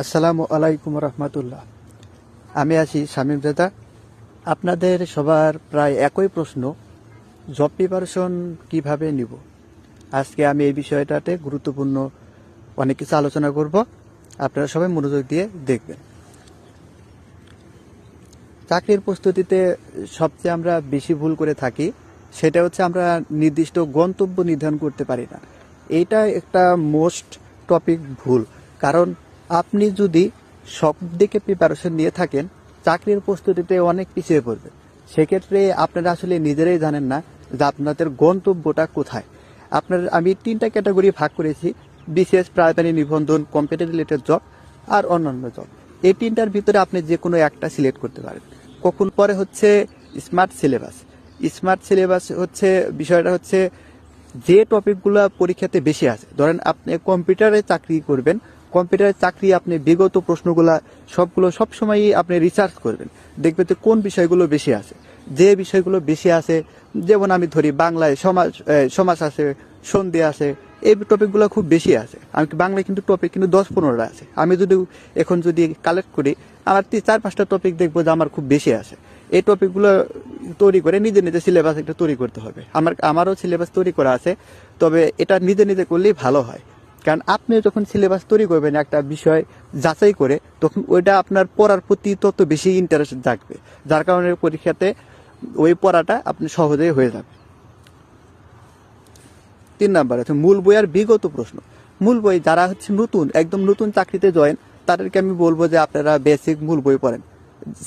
আসসালামু আলাইকুম রহমতুল্লাহ। আমি আছি শামীম জাদা। আপনাদের সবার প্রায় একই প্রশ্ন, জব প্রিপারেশন কিভাবে নিব। আজকে আমি এই বিষয়টাতে গুরুত্বপূর্ণ অনেক কিছু আলোচনা করব। আপনারা সবাই মনোযোগ দিয়ে দেখবেন। চাকরির প্রস্তুতিতে সবচেয়ে আমরা বেশি ভুল করে থাকি, সেটা হচ্ছে আমরা নির্দিষ্ট গন্তব্য নির্ধারণ করতে পারি না। এইটা একটা মোস্ট টপিক ভুল। কারণ আপনি যদি সব দিকে প্রিপারেশন নিয়ে থাকেন, চাকরির প্রস্তুতিতে অনেক পিছিয়ে পড়বেন। সেক্ষেত্রে আপনারা আসলে নিজেরাই জানেন না যে আপনাদের গন্তব্যটা কোথায়। আমি 3টা ক্যাটাগরি ভাগ করেছি: বিসিএস, প্রাইমারি নিবন্ধন, কম্পিউটার রিলেটেড জব আর অন্যান্য জব। এই 3টার ভিতরে আপনি যে কোনো একটা সিলেক্ট করতে পারেন। কখন পরে হচ্ছে স্মার্ট সিলেবাস। স্মার্ট সিলেবাস হচ্ছে বিষয়টা হচ্ছে যে টপিকগুলো পরীক্ষাতে বেশি আছে। ধরেন আপনি কম্পিউটারে চাকরি করবেন, কম্পিউটারের চাকরি আপনি বিগত প্রশ্নগুলা সবগুলো সবসময়ই আপনি রিসার্চ করবেন, দেখবেন যে কোন বিষয়গুলো বেশি আছে। যে বিষয়গুলো বেশি আছে, যেমন আমি ধরি বাংলায় সমাজ আছে, সন্ধি আছে, এই টপিকগুলো খুব বেশি আছে। আমি বাংলায় কিন্তু টপিক কিন্তু 10-15টা আছে। আমি যদি কালেক্ট করি, আমার 4-5টা টপিক দেখবো যে আমার খুব বেশি আছে। এই টপিকগুলো তৈরি করে নিজে নিজে সিলেবাস একটা তৈরি করতে হবে। আমারও সিলেবাস তৈরি করা আছে, তবে এটা নিজে নিজে করলেই ভালো হয়। কারণ আপনি যখন সিলেবাস তৈরি করবেন একটা বিষয় যাচাই করে, তখন ওইটা আপনার পড়ার প্রতি তত বেশি ইন্টারেস্ট জাগবে, যার কারণে পরীক্ষাতে ওই পড়াটা আপনি সহজেই হয়ে যাবে। 3 নাম্বার আছে মূল বই আর বিগত প্রশ্ন। মূল বই যারা হচ্ছে একদম নতুন চাকরিতে জয়েন, তাদেরকে আমি বলবো যে আপনারা বেসিক মূল বই পড়েন।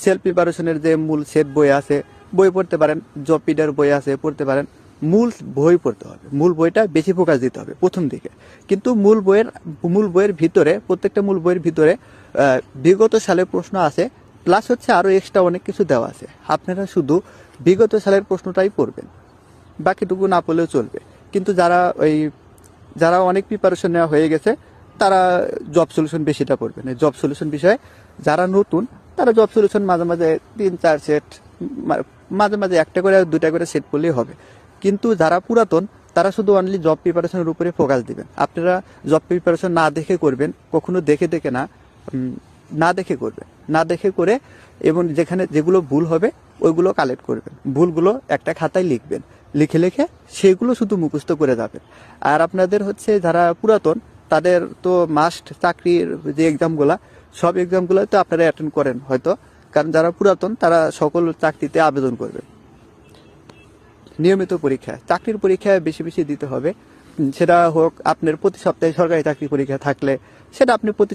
সেলফ প্রিপারেশনের যে মূল সেট বই আছে, বই পড়তে পারেন। জব পিডার বই আছে, পড়তে পারেন। মূল বই পড়তে হবে, মূল বইটা বেশি ফোকাস দিতে হবে প্রথম দিকে। কিন্তু মূল বইয়ের ভিতরে, প্রত্যেকটা মূল বইয়ের ভিতরে বিগত সালের প্রশ্ন আছে, প্লাস হচ্ছে আরো এক্সট্রা অনেক কিছু দেওয়া আছে। আপনারা শুধু বিগত সালের প্রশ্নটাই পড়বেন, বাকিটুকু না পড়লেও চলবে। কিন্তু যারা অনেক প্রিপারেশন নেওয়া হয়ে গেছে, তারা জব সলিউশন বেশিটা পড়বে না। জব সলিউশন বিষয়ে যারা নতুন, তারা জব সলিউশন মাঝে মাঝে 3-4 সেট, মাঝে মাঝে 1টা করে 2টা করে সেট পড়লেই হবে। কিন্তু যারা পুরাতন, তারা শুধু অনলি জব প্রিপারেশনের উপরে ফোকাস দিবেন। আপনারা জব প্রিপারেশন না দেখে করবেন, কখনো দেখে না, না দেখে করবেন। না দেখে করে এবং যেগুলো ভুল হবে ওইগুলো কালেক্ট করবেন। ভুলগুলো একটা খাতায় লিখবেন, লিখে সেগুলো শুধু মুখস্থ করে যাবেন। আর আপনাদের হচ্ছে যারা পুরাতন, তাদের তো মাস্ট চাকরির যে এক্সামগুলা, সব এক্সামগুলো তো আপনারা অ্যাটেন্ড করেন হয়তো। কারণ যারা পুরাতন, তারা সকল চাকরিতে আবেদন করবেন। নিয়মিত পরীক্ষা, চাকরির পরীক্ষা বেশি বেশি দিতে হবে। সেটা হোক আপনার প্রতি সপ্তাহে সরকারি চাকরি পরীক্ষা থাকলে, সেটা আপনি প্রতি